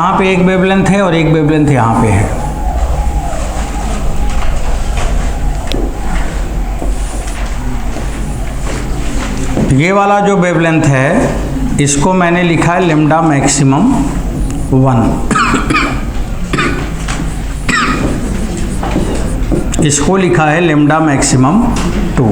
यहाँ पे एक वेवलेंथ है और एक वेवलेंथ यहाँ पे है। ये वाला जो वेवलेंथ है इसको मैंने लिखा है लैम्डा मैक्सिमम 1, इसको लिखा है लैम्डा मैक्सिमम 2।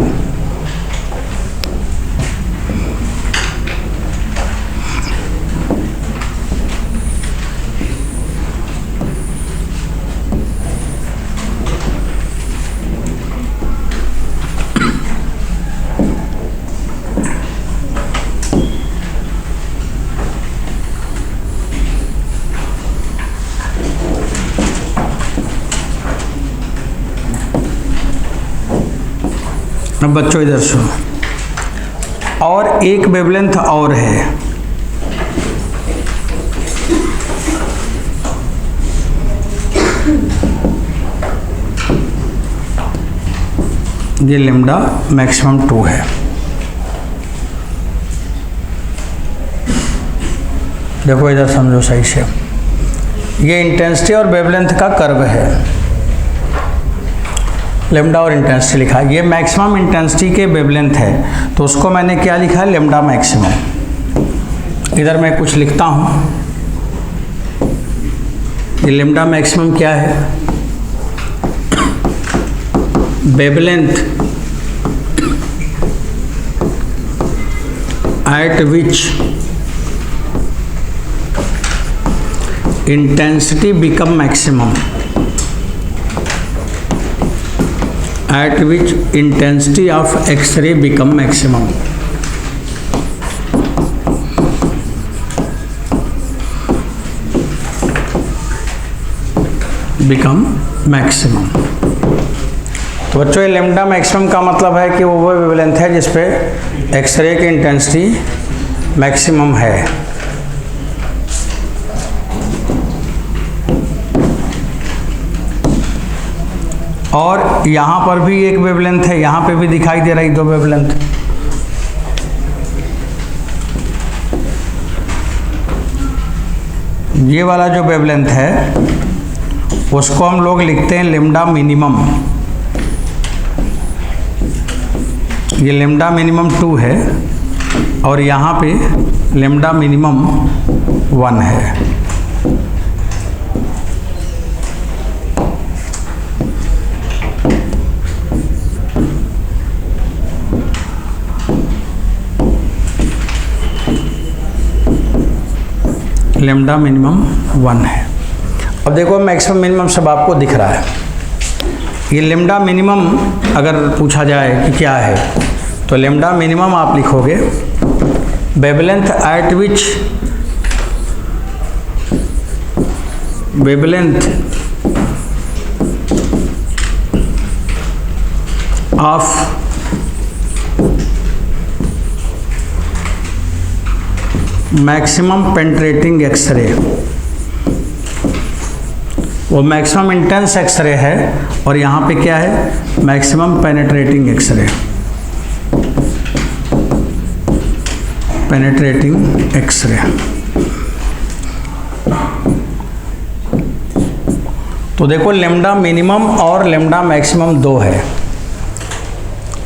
अब बच्चों इधर सुनो, और एक वेवलेंथ और है, ये लैम्डा मैक्सिमम 2 है। देखो इधर समझो सही से, ये इंटेंसिटी और वेवलेंथ का कर्व है, लैम्डा और इंटेंसिटी लिखा है। ये मैक्सिमम इंटेंसिटी के वेवलेंथ है तो उसको मैंने क्या लिखा है, लैम्डा मैक्सिमम। इधर मैं कुछ लिखता हूँ, ये लैम्डा मैक्सिमम क्या है, wavelength at which intensity become maximum, at which intensity of X-ray become maximum। become maximum। तो बच्चों ये लैम्डा मैक्सिमम का मतलब है कि वो वेवलेंथ है जिसपे एक्सरे की इंटेंसिटी मैक्सिमम है। और यहाँ पर भी एक वेवलेंथ है, यहाँ पे भी दिखाई दे रही 2 वेवलेंथ। ये वाला जो वेवलेंथ है उसको हम लोग लिखते हैं लैम्डा मिनिमम। ये लैम्डा मिनिमम 2 है और यहाँ पे लैम्डा मिनिमम 1 है। लैम्डा मिनिमम 1 है। अब देखो मैक्सिमम मिनिमम सब आपको दिख रहा है। ये लैम्डा मिनिमम अगर पूछा जाए कि क्या है तो लैम्डा मिनिमम आप लिखोगे wavelength at which wavelength of maximum penetrating X-ray, वो मैक्सिमम इंटेंस एक्सरे है और यहाँ पे क्या है, maximum penetrating X-ray, penetrating X-ray. तो देखो लैम्डा मिनिमम और लैम्डा मैक्सिमम 2 है।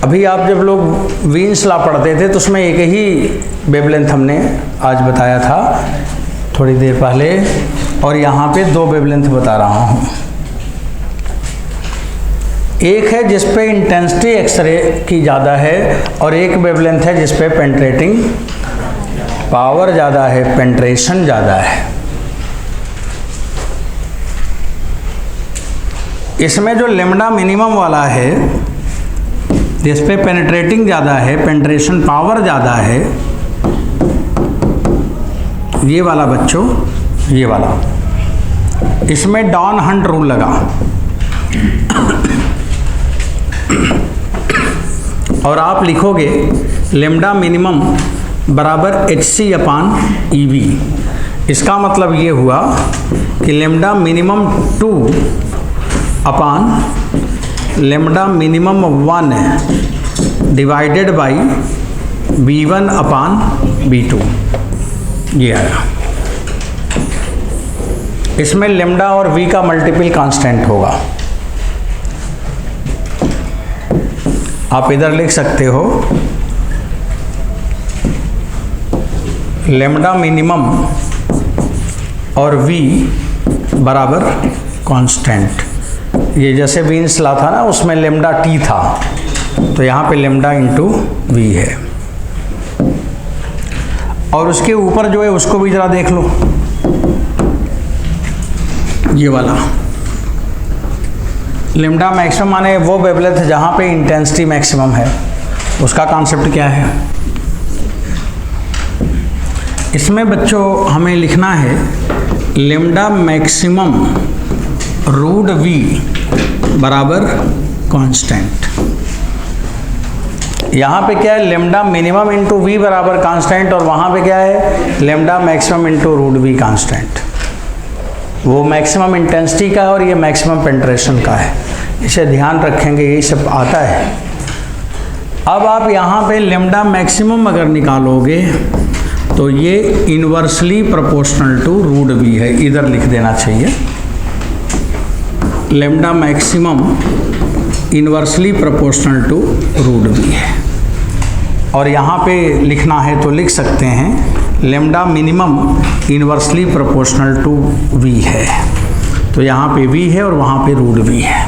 अभी आप जब लोग वीन्स लॉ पढ़ते थे तो उसमें एक ही वेवलेंथ हमने आज बताया था थोड़ी देर पहले, और यहाँ पे 2 वेवलेंथ बता रहा हूँ। एक है जिस पे इंटेंसिटी एक्सरे की ज़्यादा है और एक वेवलेंथ है जिस पे पेंट्रेटिंग पावर ज़्यादा है, पेंट्रेशन ज़्यादा है। इसमें जो लैम्डा मिनिमम वाला है जिस पे पेनिट्रेटिंग ज़्यादा है, पेंट्रेशन पावर ज़्यादा है, ये वाला बच्चों, ये वाला, इसमें डॉन हंट रूल लगा और आप लिखोगे लैम्डा मिनिमम बराबर HC/EV। इसका मतलब ये हुआ कि lambda minimum 2 upon lambda minimum 1 divided by V1/V2, ये आया। इसमें लेमडा और वी का मल्टीपल कांस्टेंट होगा। आप इधर लिख सकते हो लेमडा मिनिमम और वी बराबर कांस्टेंट। ये जैसे वीन्स लॉ था ना, उसमें लेमडा टी था, तो यहाँ पे लेमडा इंटू वी है। और उसके ऊपर जो है उसको भी जरा देख लो, ये वाला लेमडा मैक्सिमम माने वो वेवलेंथ जहाँ पे इंटेंसिटी मैक्सिमम है, उसका कॉन्सेप्ट क्या है। इसमें बच्चों हमें लिखना है लेमडा मैक्सिमम रूट वी बराबर कांस्टेंट। यहाँ पे क्या है, लेमडा मिनिमम इंटू वी बराबर कांस्टेंट, और वहाँ पे क्या है, lambda maximum into root V constant. वो मैक्सिमम इंटेंसिटी का है और ये मैक्सिमम पेंट्रेशन का है, इसे ध्यान रखेंगे, यही सब आता है। अब आप यहाँ पे लेमडा मैक्सिमम अगर निकालोगे तो ये inversely proportional to root V है, इधर लिख देना चाहिए। Lambda maximum inversely proportional to root V है, और यहाँ पे लिखना है तो लिख सकते हैं lambda minimum inversely proportional to V है। तो यहाँ पे वी है और वहाँ पे रूट वी है।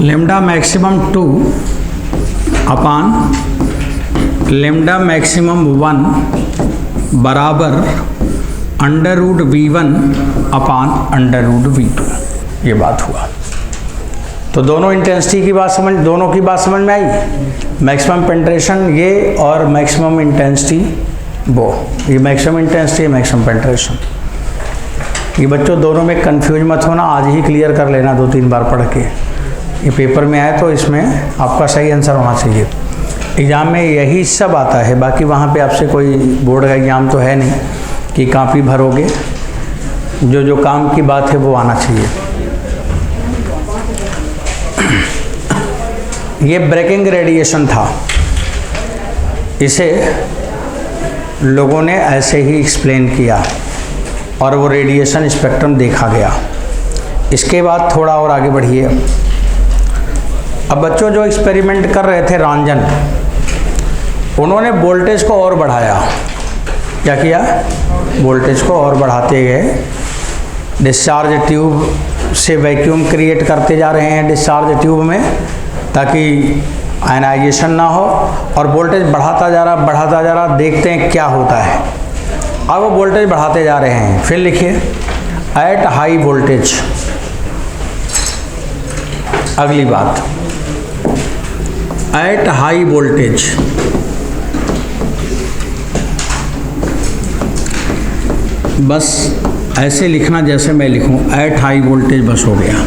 Lambda maximum 2 upon lambda maximum 1 बराबर under root V1 upon under root V2, ये बात हुआ। तो दोनों इंटेंसिटी की बात समझ, दोनों की बात समझ में आई। मैक्सिमम पेंट्रेशन ये और मैक्सिमम इंटेंसिटी वो, ये मैक्सिमम इंटेंसिटी, मैक्सिमम पेंट्रेशन। ये बच्चों दोनों में कंफ्यूज मत होना, आज ही क्लियर कर लेना 2-3 बार पढ़ के। ये पेपर में आए तो इसमें आपका सही आंसर होना चाहिए। एग्ज़ाम में यही सब आता है, बाकी वहाँ पे आपसे कोई बोर्ड का एग्ज़ाम तो है नहीं कि कॉपी भरोगे, जो जो काम की बात है वो आना चाहिए। ये ब्रेकिंग रेडिएशन था, इसे लोगों ने ऐसे ही एक्सप्लेन किया और वो रेडिएशन स्पेक्ट्रम देखा गया। इसके बाद थोड़ा और आगे बढ़िए। अब बच्चों जो एक्सपेरिमेंट कर रहे थे रंजन, उन्होंने वोल्टेज को और बढ़ाया। क्या किया, वोल्टेज को और बढ़ाते गए। डिस्चार्ज ट्यूब से वैक्यूम क्रिएट करते जा रहे हैं डिस्चार्ज ट्यूब में, ताकि आयनाइजेशन ना हो, और वोल्टेज बढ़ाता जा रहा, देखते हैं क्या होता है। अब वो वोल्टेज बढ़ाते जा रहे हैं। फिर लिखिए एट हाई वोल्टेज। अगली बात, एट हाई वोल्टेज बस ऐसे लिखना जैसे मैं लिखूं, एट हाई वोल्टेज बस हो गया।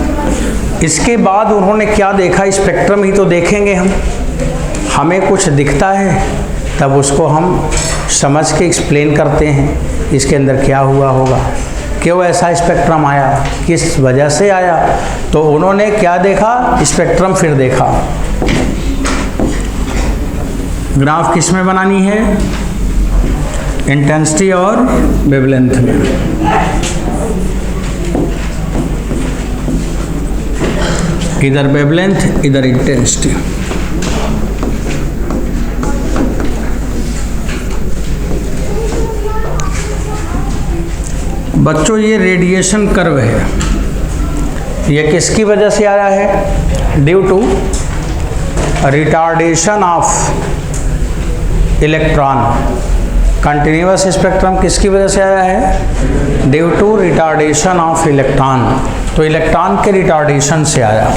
इसके बाद उन्होंने क्या देखा, स्पेक्ट्रम ही तो देखेंगे हम, हमें कुछ दिखता है तब उसको हम समझ के एक्सप्लेन करते हैं इसके अंदर क्या हुआ होगा, क्यों ऐसा स्पेक्ट्रम आया, किस वजह से आया। तो उन्होंने क्या देखा, स्पेक्ट्रम फिर देखा। ग्राफ किस में बनानी है, इंटेंसिटी और वेवलेंथ में। इधर वेवलेंथ, इधर इंटेंसिटी। बच्चों ये रेडिएशन कर्व है, ये किसकी वजह से आया है, due to retardation of electron. Continuous spectrum किसकी वजह से आया है, due to retardation of electron. तो इलेक्ट्रॉन के रिटार्डेशन से आया।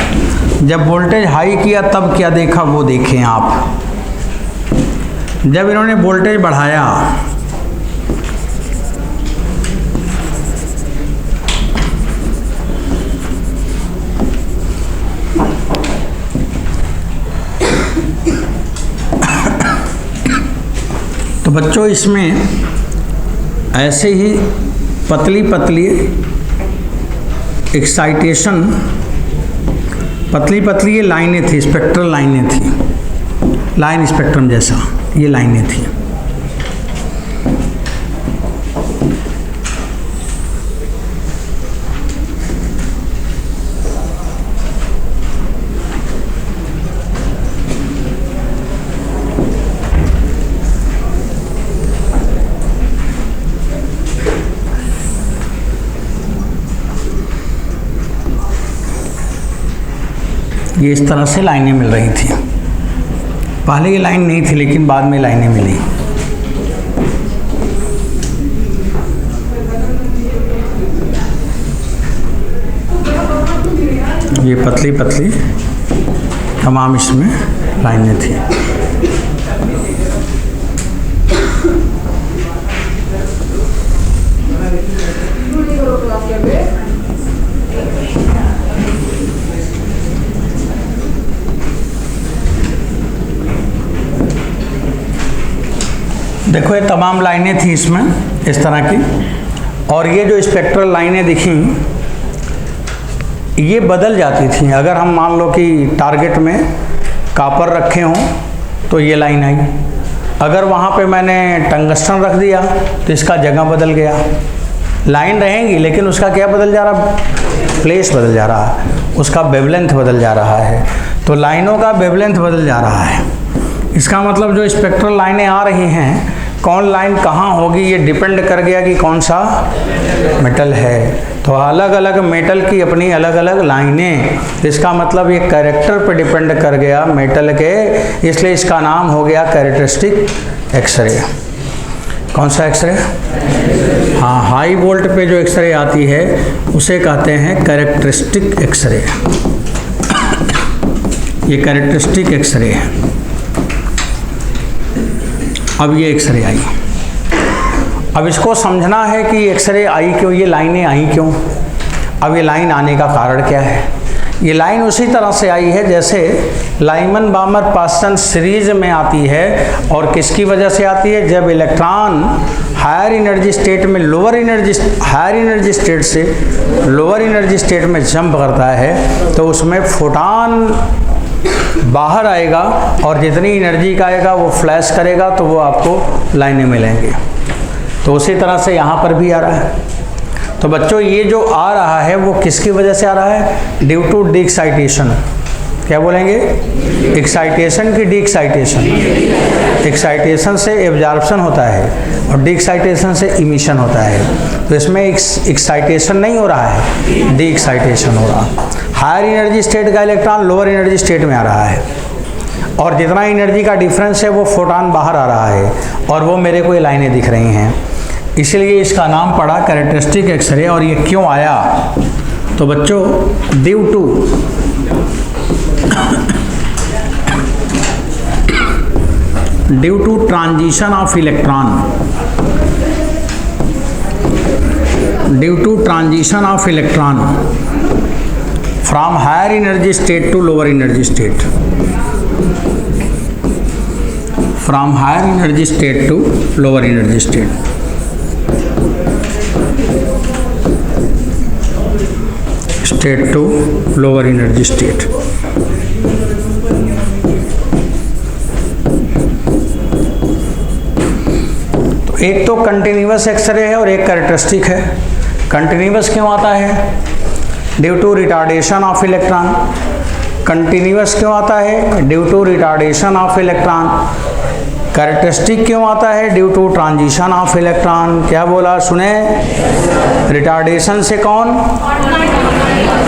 जब वोल्टेज हाई किया तब क्या देखा वो देखें आप। जब इन्होंने वोल्टेज बढ़ाया तो बच्चों इसमें ऐसे ही पतली पतली एक्साइटेशन, पतली पतली ये लाइनें थी, स्पेक्ट्रल लाइनें थी। लाइन स्पेक्ट्रम जैसा, ये लाइनें थी। ये इस तरह से लाइनें मिल रही थी। पहले ये लाइन नहीं थी, लेकिन बाद में लाइनें मिली। ये पतली पतली तमाम इसमें लाइनें थी। देखो ये तमाम लाइनें थी इसमें इस तरह की, और ये जो स्पेक्ट्रल लाइनें दिखी ये बदल जाती थी। अगर हम मान लो कि टारगेट में कॉपर रखे हों तो ये लाइन आई, अगर वहाँ पे मैंने टंगस्टन रख दिया तो इसका जगह बदल गया। लाइन रहेंगी लेकिन उसका क्या बदल जा रहा, प्लेस बदल जा रहा है, उसका वेवलेंथ बदल जा रहा है। तो लाइनों का वेवलेंथ बदल जा रहा है। इसका मतलब जो स्पेक्ट्रल लाइनें आ रही हैं, कौन लाइन कहाँ होगी ये डिपेंड कर गया कि कौन सा मेटल है। तो अलग अलग मेटल की अपनी अलग अलग लाइनें, इसका मतलब ये कैरेक्टर पे डिपेंड कर गया मेटल के, इसलिए इसका नाम हो गया कैरेक्टरिस्टिक एक्सरे। कौन सा एक्सरे? हाँ, हाई वोल्ट पे जो एक्सरे आती है उसे कहते हैं कैरेक्टरिस्टिक एक्सरे। ये कैरेक्टरिस्टिक एक्सरे है। अब ये एक्सरे आई, अब इसको समझना है कि एक्सरे आई क्यों, ये लाइनें आई क्यों। अब ये लाइन आने का कारण क्या है। ये लाइन उसी तरह से आई है जैसे लाइमन बामर पास्टन सीरीज में आती है, और किसकी वजह से आती है, जब इलेक्ट्रॉन हायर एनर्जी स्टेट में हायर एनर्जी स्टेट से लोअर एनर्जी स्टेट में जंप करता है तो उसमें फोटॉन बाहर आएगा, और जितनी एनर्जी का आएगा वो फ्लैश करेगा तो वो आपको लाइनें मिलेंगी। तो उसी तरह से यहाँ पर भी आ रहा है। तो बच्चों ये जो आ रहा है वो किसकी वजह से आ रहा है, ड्यू टू डी एक्साइटेशन। क्या बोलेंगे, एक्साइटेशन की डी एक्साइटेशन। एक्साइटेशन से एब्जॉर्प्शन होता है और डी एक्साइटेशन से इमिशन होता है। तो इसमें एक्साइटेशन नहीं हो रहा है, डी एक्साइटेशन हो रहा। हायर एनर्जी स्टेट का इलेक्ट्रॉन लोअर एनर्जी स्टेट में आ रहा है, और जितना एनर्जी का डिफरेंस है वो फोटॉन बाहर आ रहा है, और वो मेरे को ये लाइनें दिख रही हैं। इसलिए इसका नाम पड़ा कैरेक्टरिस्टिक एक्सरे। और ये क्यों आया, तो बच्चों due to transition of electron, due to transition of electron from higher energy state to lower energy state, from higher energy state to lower energy state. State to lower energy state. तो एक तो continuous x ray है और एक characteristic है। Continuous क्यों आता है, due to retardation of electron. Continuous क्यों आता है, due to retardation of electron. Characteristic क्यों आता है, due to transition of electron. क्या बोला सुने, रिटार्डेशन से कौन,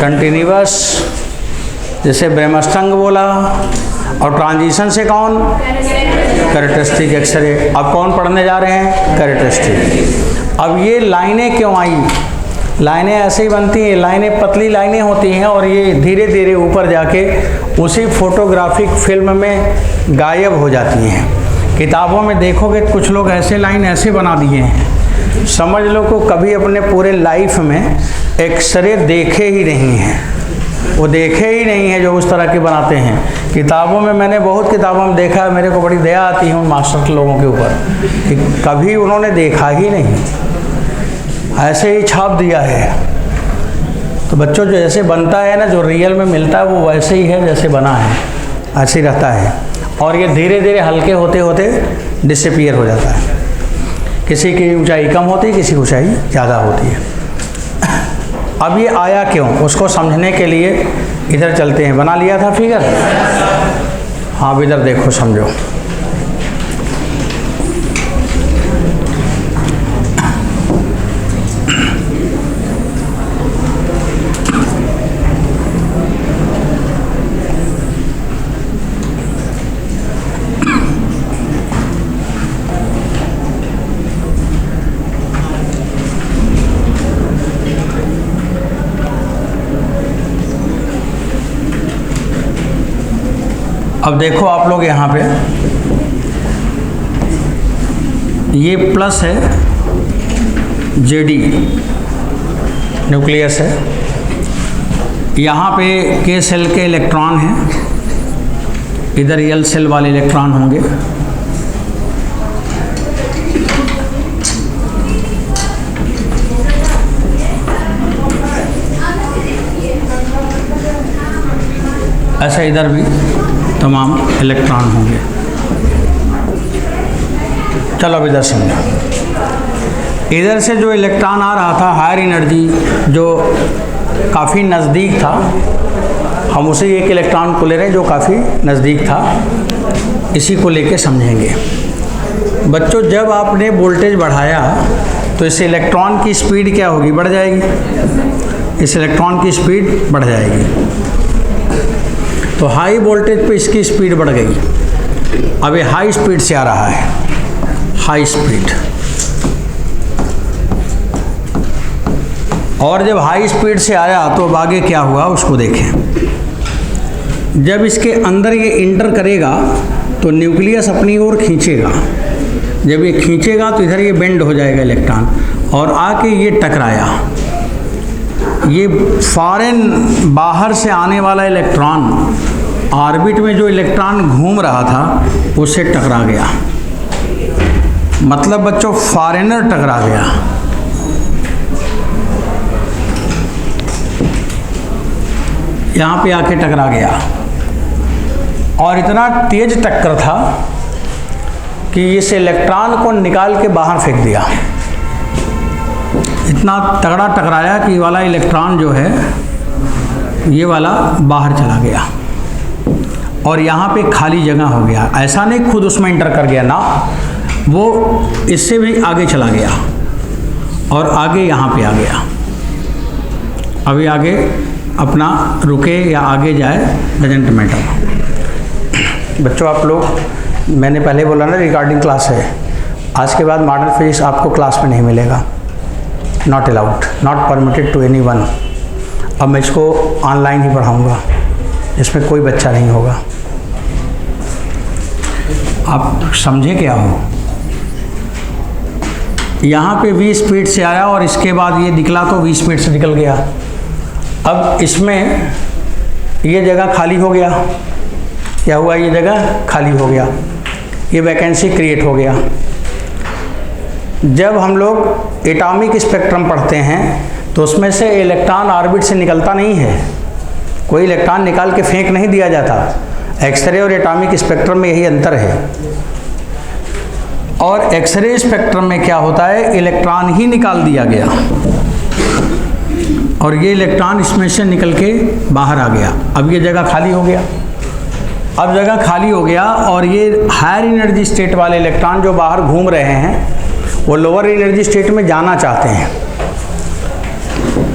कंटिन्यूअस जैसे ब्रेमस्टंग बोला, और ट्रांजिशन से कौन, कैरेक्टरिस्टिक एक्सरे। अब कौन पढ़ने जा रहे हैं, कैरेक्टरिस्टिक। अब ये लाइनें क्यों आई, लाइनें ऐसे ही बनती हैं, लाइनें पतली लाइनें होती हैं और ये धीरे धीरे ऊपर जाके उसी फोटोग्राफिक फिल्म में गायब हो जाती हैं। किताबों में देखोगे कुछ लोग ऐसे लाइन ऐसे बना दिए हैं, समझ लो को कभी अपने पूरे लाइफ में एक्सरे देखे ही नहीं हैं, वो देखे ही नहीं है जो उस तरह के बनाते हैं। किताबों में मैंने बहुत किताबों में देखा है, मेरे को बड़ी दया आती है उन मास्टर लोगों के ऊपर कि कभी उन्होंने देखा ही नहीं, ऐसे ही छाप दिया है। तो बच्चों जो ऐसे बनता है ना, जो रियल में मिलता है वो वैसे ही है जैसे बना है, ऐसे ही रहता है। और ये धीरे धीरे हल्के होते होते डिसअपीयर हो जाता है। किसी की ऊंचाई कम होती है, किसी की ऊंचाई ज़्यादा होती है। अब ये आया क्यों, उसको समझने के लिए इधर चलते हैं। बना लिया था फिगर? हाँ, अब इधर देखो, समझो। अब देखो आप लोग यहाँ पे, ये प्लस है, जेडी न्यूक्लियस है, यहाँ पे के सेल के इलेक्ट्रॉन हैं, इधर एल सेल वाले इलेक्ट्रॉन होंगे। ऐसा इधर भी तमाम इलेक्ट्रॉन होंगे। चलो अब इधर समझो। इधर से जो इलेक्ट्रॉन आ रहा था हायर एनर्जी, जो काफ़ी नज़दीक था, हम उसे एक इलेक्ट्रॉन को ले रहे हैं जो काफ़ी नज़दीक था, इसी को लेके समझेंगे। बच्चों, जब आपने वोल्टेज बढ़ाया तो इस इलेक्ट्रॉन की स्पीड क्या होगी? बढ़ जाएगी। इस इलेक्ट्रॉन की स्पीड बढ़ जाएगी। तो हाई वोल्टेज पे इसकी स्पीड बढ़ गई। अब ये हाई स्पीड से आ रहा है, हाई स्पीड। और जब हाई स्पीड से आया तो अब आगे क्या हुआ उसको देखें। जब इसके अंदर ये इंटर करेगा तो न्यूक्लियस अपनी ओर खींचेगा। जब ये खींचेगा तो इधर ये बेंड हो जाएगा इलेक्ट्रॉन, और आके ये टकराया। ये फॉरेन बाहर से आने वाला इलेक्ट्रॉन ऑर्बिट में जो इलेक्ट्रॉन घूम रहा था उससे टकरा गया। मतलब बच्चों, फॉरेनर टकरा गया। यहाँ पे आके टकरा गया, और इतना तेज टक्कर था कि इस इलेक्ट्रॉन को निकाल के बाहर फेंक दिया। इतना तगड़ा टकराया कि वाला इलेक्ट्रॉन जो है ये वाला बाहर चला गया, और यहाँ पे खाली जगह हो गया। ऐसा नहीं खुद उसमें इंटर कर गया ना, वो इससे भी आगे चला गया और आगे यहाँ पे आ गया। अभी आगे अपना रुके या आगे जाए, डजेंट मैटर। बच्चों, आप लोग, मैंने पहले बोला ना रिकॉर्डिंग क्लास है। आज के बाद मॉडर्न फिजिक्स आपको क्लास में नहीं मिलेगा। Not allowed, not permitted to anyone. अब मैं इसको ऑनलाइन ही पढ़ाऊँगा, इसमें कोई बच्चा नहीं होगा। आप समझे क्या हो? यहाँ पे v स्पीड से आया और इसके बाद ये निकला तो v स्पीड से निकल गया। अब इसमें ये जगह खाली हो गया। क्या हुआ? ये जगह खाली हो गया, ये वैकेंसी क्रिएट हो गया। जब हम लोग एटॉमिक स्पेक्ट्रम पढ़ते हैं तो उसमें से इलेक्ट्रॉन ऑर्बिट से निकलता नहीं है। कोई इलेक्ट्रॉन निकाल के फेंक नहीं दिया जाता। एक्सरे और एटॉमिक स्पेक्ट्रम में यही अंतर है। और एक्सरे स्पेक्ट्रम में क्या होता है, इलेक्ट्रॉन ही निकाल दिया गया और ये इलेक्ट्रॉन इसमें से निकल के बाहर आ गया। अब ये जगह खाली हो गया। अब जगह खाली हो गया और ये हायर एनर्जी स्टेट वाले इलेक्ट्रॉन जो बाहर घूम रहे हैं वो लोअर एनर्जी स्टेट में जाना चाहते हैं।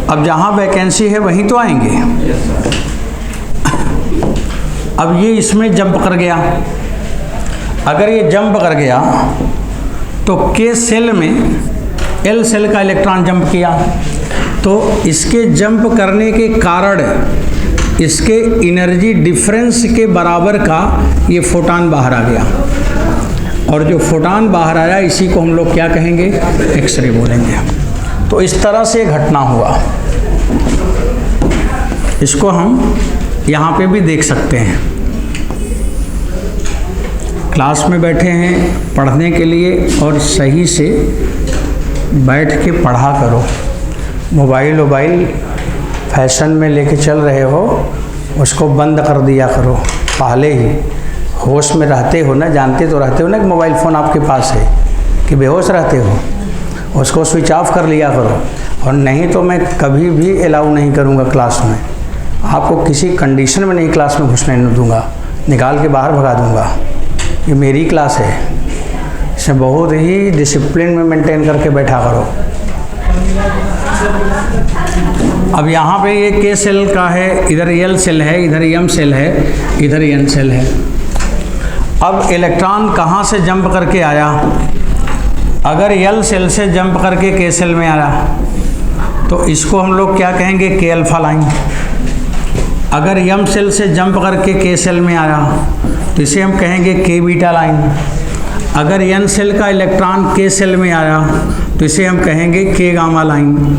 अब जहाँ वैकेंसी है वहीं तो आएंगे। अब ये इसमें जंप कर गया। अगर ये जंप कर गया तो के सेल में एल सेल का इलेक्ट्रॉन जंप किया, तो इसके जंप करने के कारण इसके एनर्जी डिफरेंस के बराबर का ये फोटॉन बाहर आ गया। और जो फोटॉन बाहर आया इसी को हम लोग क्या कहेंगे, एक्सरे बोलेंगे। तो इस तरह से घटना हुआ। इसको हम यहाँ पे भी देख सकते हैं। क्लास में बैठे हैं पढ़ने के लिए और सही से बैठ के पढ़ा करो। मोबाइल फैशन में लेके चल रहे हो, उसको बंद कर दिया करो। पहले ही होश में रहते हो ना, जानते तो रहते हो ना कि मोबाइल फ़ोन आपके पास है, कि बेहोश रहते हो, उसको स्विच ऑफ कर लिया करो। और नहीं तो मैं कभी भी अलाउ नहीं करूँगा क्लास में, आपको किसी कंडीशन में नहीं क्लास में घुसने नहीं दूँगा, निकाल के बाहर भगा दूँगा। ये मेरी क्लास है, इसे बहुत ही डिसिप्लिन में मेंटेन करके बैठा करो। अब यहाँ पे ये के सेल का है, इधर एल सेल है, इधर एम सेल है, इधर एन सेल है। अब इलेक्ट्रॉन कहाँ से जंप करके आया? अगर एल सेल से जंप करके के सेल में आया तो इसको हम लोग क्या कहेंगे? के अल्फा लाइन। अगर एम सेल से जंप करके के सेल में आया तो इसे हम कहेंगे के बीटा लाइन। अगर एन सेल का इलेक्ट्रॉन के सेल में आया तो इसे हम कहेंगे K gamma line.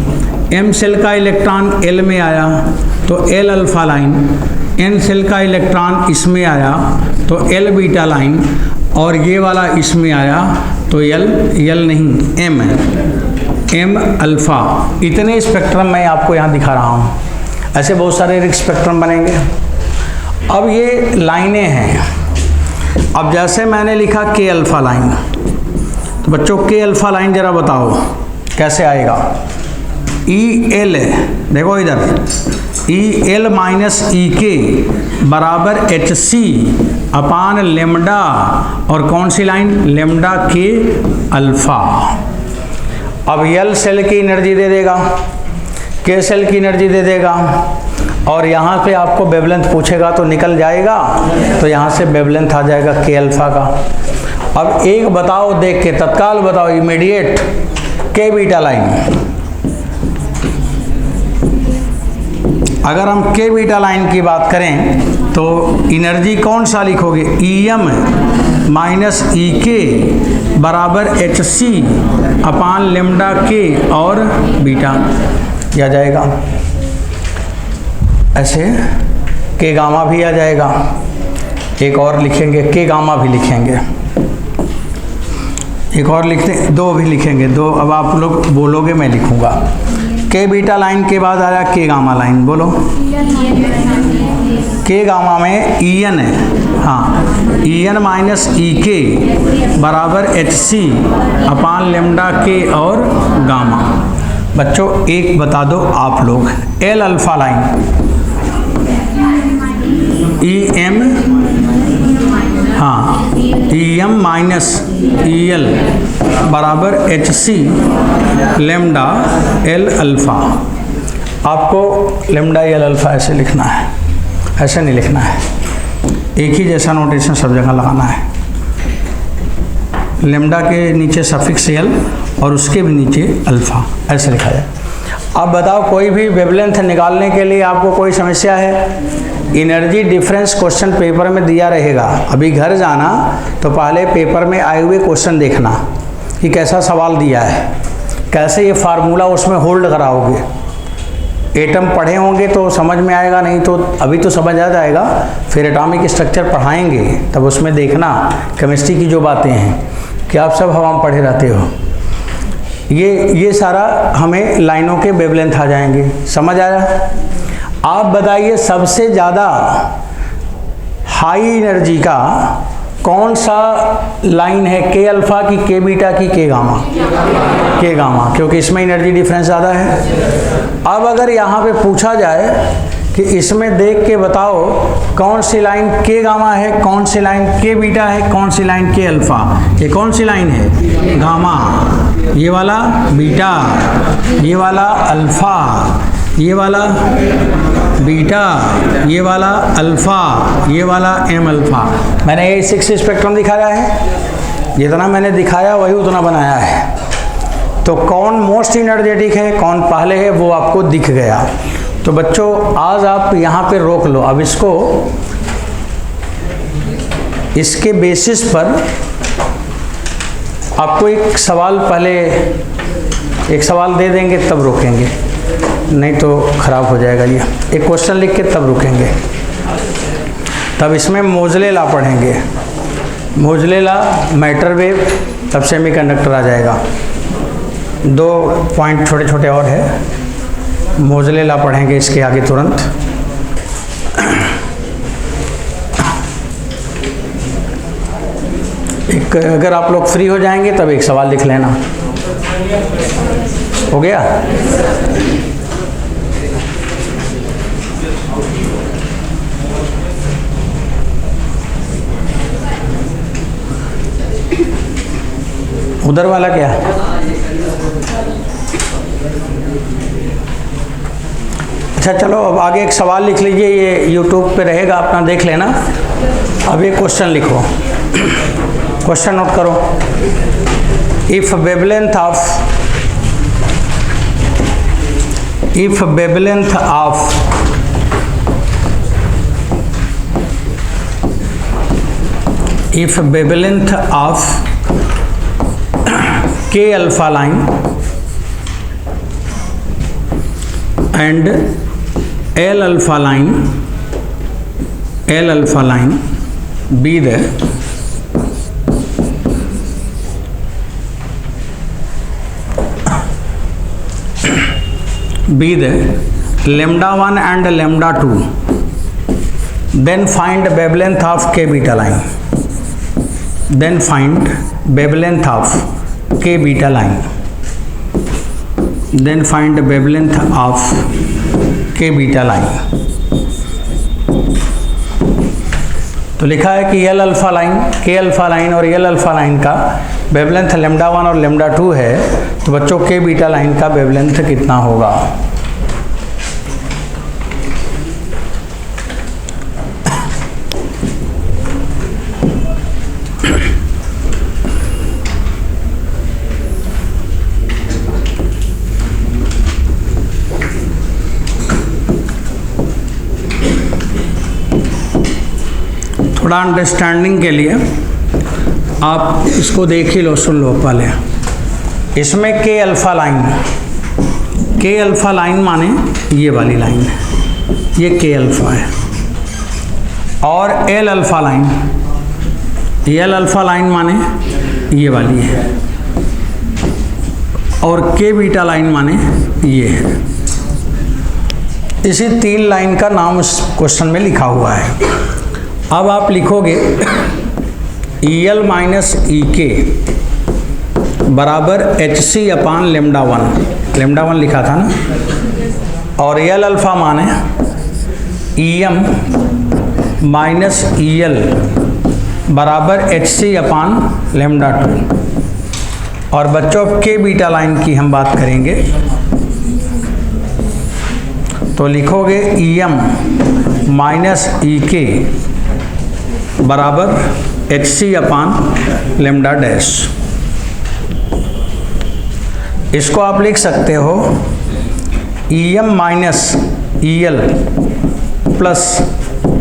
M shell का इलेक्ट्रॉन एल में आया तो L alpha line. N shell का इलेक्ट्रॉन इसमें आया तो एल बीटा लाइन, और ये वाला इसमें आया तो एल नहीं एम अल्फा। इतने स्पेक्ट्रम मैं आपको यहाँ दिखा रहा हूँ, ऐसे बहुत सारे स्पेक्ट्रम बनेंगे। अब ये लाइनें हैं। अब जैसे मैंने लिखा के अल्फा लाइन, तो बच्चों के अल्फा लाइन जरा बताओ कैसे आएगा? ई एल, देखो इधर ई एल माइनस ई के बराबर एच सी अपान लेमडा, और कौन सी लाइन? लेमडा के अल्फा। अब एल सेल की एनर्जी दे देगा, के सेल की एनर्जी दे देगा, और यहाँ पे आपको वेवलेंथ पूछेगा तो निकल जाएगा, तो यहाँ से वेवलेंथ आ जाएगा के अल्फा का। अब एक बताओ, देख के तत्काल बताओ, इमीडिएट, के बीटा लाइन। अगर हम के बीटा लाइन की बात करें तो एनर्जी कौन सा लिखोगे? ई एम माइनस ई के बराबर एच सी अपान लेमडा के और बीटा, यह आ जाएगा। ऐसे के गामा भी आ जाएगा। एक और लिखेंगे, के गामा भी लिखेंगे, एक और लिखते, दो भी लिखेंगे, दो। अब आप लोग बोलोगे, मैं लिखूंगा। के बीटा लाइन के बाद आया के गामा लाइन, बोलो। के गामा में ई एन है, हाँ, ई एन माइनस ई के बराबर एच सी अपान लेमडा के और गामा। बच्चों एक बता दो आप लोग, L alpha line, E M, हाँ, E M minus E L बराबर H C lambda L alpha. आपको लेमडा एल अल्फा ऐसे लिखना है, ऐसे नहीं लिखना है, एक ही जैसा नोटेशन सब जगह लगाना है। लेमडा के नीचे सफिक्स एल और उसके भी नीचे अल्फा, ऐसे लिखा जाए। अब बताओ, कोई भी वेवलेंथ निकालने के लिए आपको कोई समस्या है? एनर्जी डिफरेंस क्वेश्चन पेपर में दिया रहेगा। अभी घर जाना तो पहले पेपर में आए हुए क्वेश्चन देखना कि कैसा सवाल दिया है, कैसे ये फार्मूला उसमें होल्ड कराओगे। एटम पढ़े होंगे तो समझ में आएगा, नहीं तो अभी तो समझ आ जाएगा, फिर एटॉमिक स्ट्रक्चर पढ़ाएंगे तब उसमें देखना केमिस्ट्री की जो बातें हैं कि आप सब हवा में पढ़े रहते हो। ये सारा हमें लाइनों के वेवलेंथ आ जाएंगे। समझ आया? आप बताइए सबसे ज़्यादा हाई एनर्जी का कौन सा लाइन है? के अल्फा की, के बीटा की, के गामा? के गामा, क्योंकि इसमें एनर्जी डिफरेंस ज़्यादा है। अब अगर यहाँ पे पूछा जाए कि इसमें देख के बताओ कौन सी लाइन के गामा है, कौन सी लाइन के बीटा है, कौन सी लाइन के अल्फा, ये कौन सी लाइन है? गामा, ये वाला बीटा, ये वाला अल्फा, ये वाला बीटा, ये वाला अल्फा, ये वाला एम अल्फा। मैंने ये 6 स्पेक्ट्रम दिखाया है, जितना मैंने दिखाया वही उतना बनाया है। तो कौन मोस्ट एनर्जेटिक है, कौन पहले है, वो आपको दिख गया। तो बच्चों आज आप यहाँ पे रोक लो। अब इसको इसके बेसिस पर आपको एक सवाल, पहले एक सवाल दे देंगे तब रोकेंगे, नहीं तो ख़राब हो जाएगा। ये एक क्वेश्चन लिख के तब रुकेंगे, तब इसमें मोजले ला पढ़ेंगे। मोजले ला, मैटर वेव, तब सेमीकंडक्टर आ जाएगा। 2 पॉइंट छोटे छोटे और है, मोजले ला पढ़ेंगे इसके आगे तुरंत। अगर आप लोग फ्री हो जाएंगे तब एक सवाल लिख लेना। हो गया? उधर वाला क्या? अच्छा चलो, अब आगे एक सवाल लिख लीजिए, ये यूट्यूब पे रहेगा, अपना देख लेना। अब एक क्वेश्चन लिखो, क्वेश्चन नोट करो। If wavelength of K alpha line and L alpha line be the lambda 1 and lambda 2, then find wavelength of K beta line. Then find wavelength of K beta line. Then find the wavelength of K beta line. तो लिखा है कि L alpha line, K alpha line और L alpha line का wavelength lambda 1 और lambda 2 है, तो बच्चों K बीटा लाइन का वेवलेंथ कितना होगा? थोड़ा अंडरस्टैंडिंग के लिए आप इसको देख ही लो, सुन लो पहले। इसमें K अल्फा लाइन माने ये वाली लाइन है, ये K अल्फा है। और L अल्फा लाइन माने ये वाली है। और K बीटा लाइन माने ये है। इसी 3 लाइन का नाम इस क्वेश्चन में लिखा हुआ है। अब आप लिखोगे EL माइनस EK बराबर HC अपान लैम्डा 1 लिखा था ना, और L अल्फा माने EM माइनस EL बराबर HC अपान लैम्डा 2। और बच्चों K बीटा लाइन की हम बात करेंगे, तो लिखोगे EM माइनस EK बराबर HC अपान लैम्डा डैश। इसको आप लिख सकते हो EM minus EL plus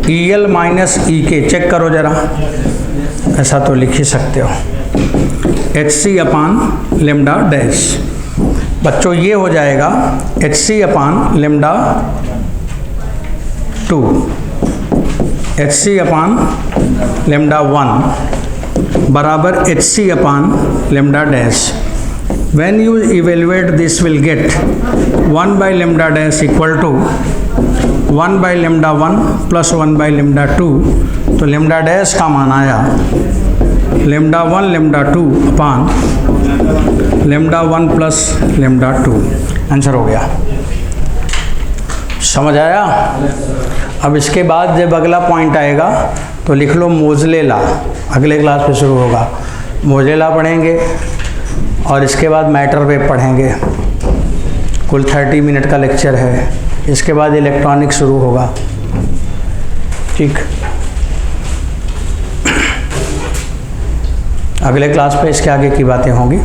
EL minus EK। Check करो जरा, ऐसा तो लिख ही सकते हो, HC अपान लैम्डा डैश। बच्चों ये हो जाएगा HC upon lambda 2, HC upon lambda 1 बराबर HC upon lambda dash. When you evaluate this will get 1 by lambda dash equal to 1 by lambda 1 plus 1 by lambda 2। तो lambda dash का मान आया lambda 1 lambda 2 अपान lambda 1 plus lambda 2। Answer हो गया। समझ आया? अब इसके बाद जब अगला पॉइंट आएगा तो लिख लो मोज़ले लॉ। अगले क्लास पे शुरू होगा, मोज़ले लॉ पढ़ेंगे और इसके बाद मैटर वेव पढ़ेंगे। कुल 30 मिनट का लेक्चर है। इसके बाद इलेक्ट्रॉनिक शुरू होगा। ठीक, अगले क्लास पे इसके आगे की बातें होंगी।